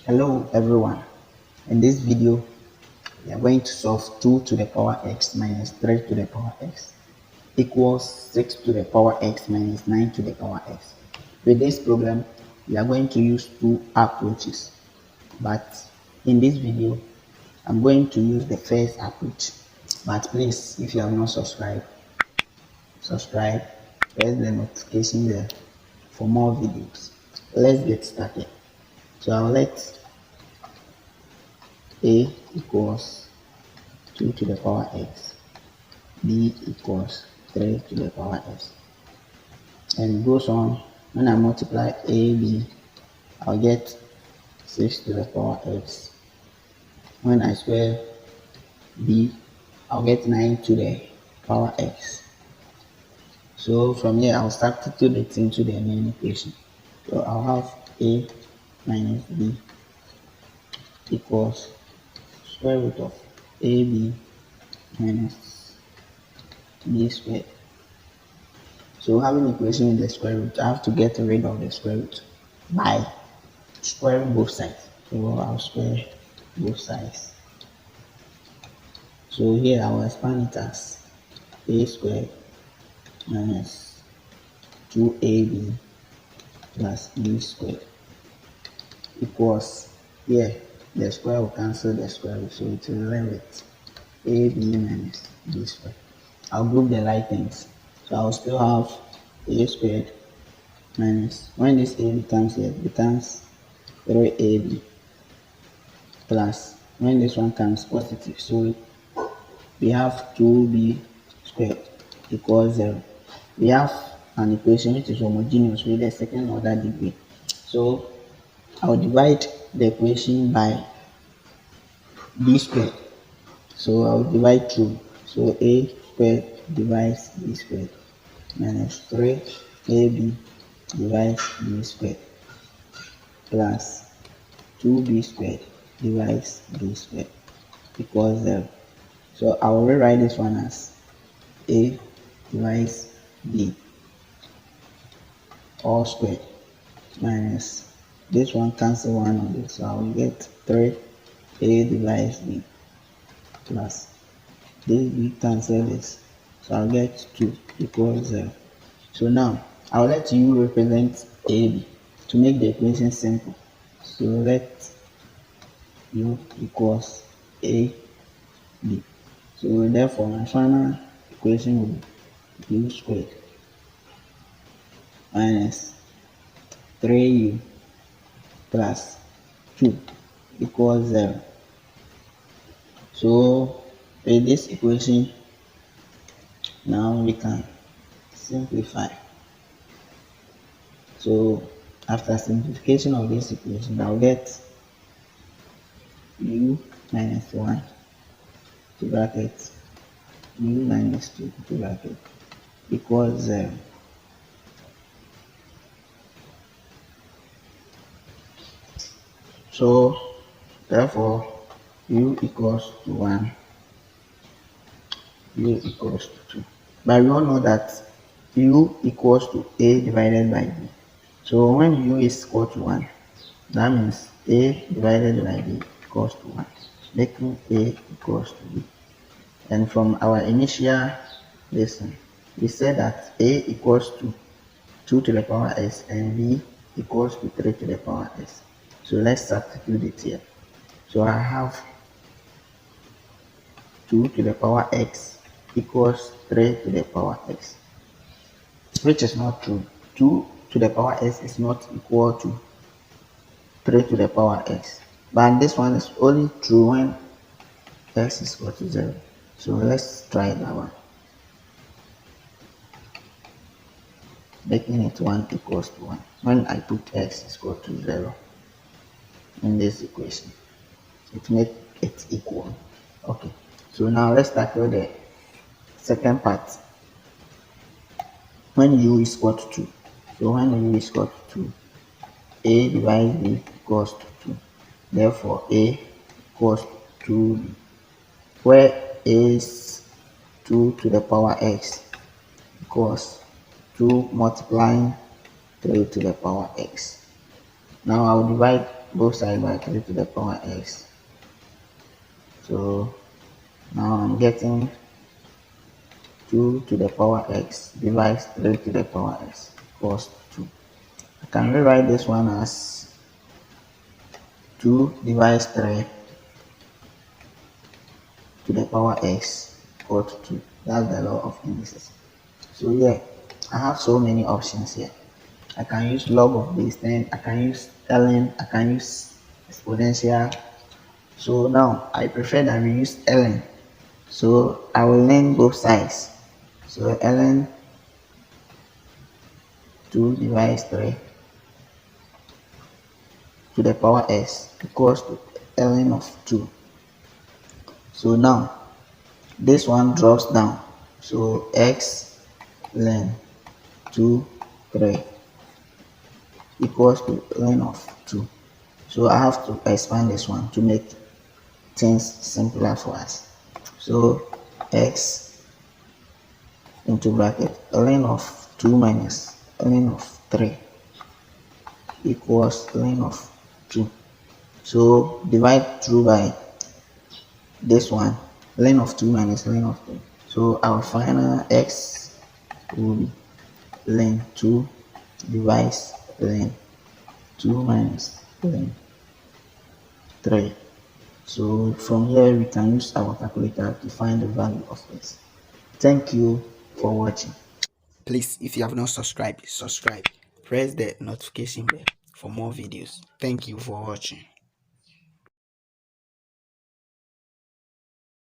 Hello everyone. In this video, we are going to solve 2 to the power x minus 3 to the power x equals 6 to the power x minus 9 to the power x. With this problem, we are going to use two approaches. But in this video, I'm going to use the first approach. But please, if you have not subscribed, subscribe, press the notification bell for more videos. Let's get started. So I'll let a equals 2 to the power x, b equals 3 to the power x, and it goes on. When I multiply ab, I'll get 6 to the power x. When I square b, I'll get 9 to the power x. So from here, I'll substitute it into the main equation. So I'll have a minus b equals square root of ab minus b squared. So having equation with the square root, I have to get rid of the square root by squaring both sides. So I'll square both sides. So here I will expand it as a squared minus 2ab plus b squared equals, here the square will cancel the square root, so it will remain with ab minus b squared. I'll group the like things. So I'll still have a squared minus, when this a becomes here, it becomes 3ab plus, when this one comes positive, so we have 2b squared equals 0. We have an equation which is homogeneous with the second order degree. So I'll divide the equation by b squared. So I'll divide through. So a squared divides b squared minus 3ab divides b squared plus 2b squared divides b squared equals 0. So I will rewrite this one as a divides b all squared minus, this one cancel one of this, so I will get 3a divides b plus this b cancel this, so I'll get 2 equals 0. So now I'll let u represent ab to make the equation simple. So let u equals a b. So therefore my final equation will be u squared minus 3u plus 2 equals 0. So with this equation, now we can simplify. So after simplification of this equation, I'll get u minus 1 to bracket u minus 2 to bracket equals 0. So therefore u equals to 1, u equals to 2. But we all know that u equals to a divided by b. So when u is equal to 1, that means a divided by b equals to 1, making a equals to b. And from our initial lesson, we said that a equals to 2 to the power s and b equals to 3 to the power s. So let's substitute it here. So I have 2 to the power x equals 3 to the power x, which is not true. 2 to the power s is not equal to 3 to the power x, but this one is only true when x is equal to 0. So let's try that one, making it 1 equals to 1 when I put x is equal to 0 in this equation. It makes it equal. Okay, so now let's tackle the second part. When u is equal to 2, so when u is equal to 2, a divides b equals to 2. Therefore a equals to 2b, where a is 2 to the power x equals 2 multiplying 3 to the power x. Now I'll divide both sides by 3 to the power x. So now I'm getting 2 to the power x divides 3 to the power x equals 2. I can rewrite this one as 2 divides 3 to the power x equal to 2. That's the law of indices. So yeah, I have so many options here. I can use log of base 10, I can use ln, I can use exponential. So now I prefer that we use ln. So I will learn both sides. So ln 2 divides 3 to the power s equals to ln of 2. So now this one drops down. So x ln 2 3 equals to ln of 2. So I have to expand this one to make things simpler for us. So x into bracket ln of 2 minus ln of 3 equals ln of 2. So divide through by this one, ln of 2 minus ln of 3. So our final x will be ln 2 divides ln 2 minus ln 3. So from here we can use our calculator to find the value of this. Thank you for watching. Please, if you have not subscribed, subscribe. Press the notification bell for more videos. Thank you for watching.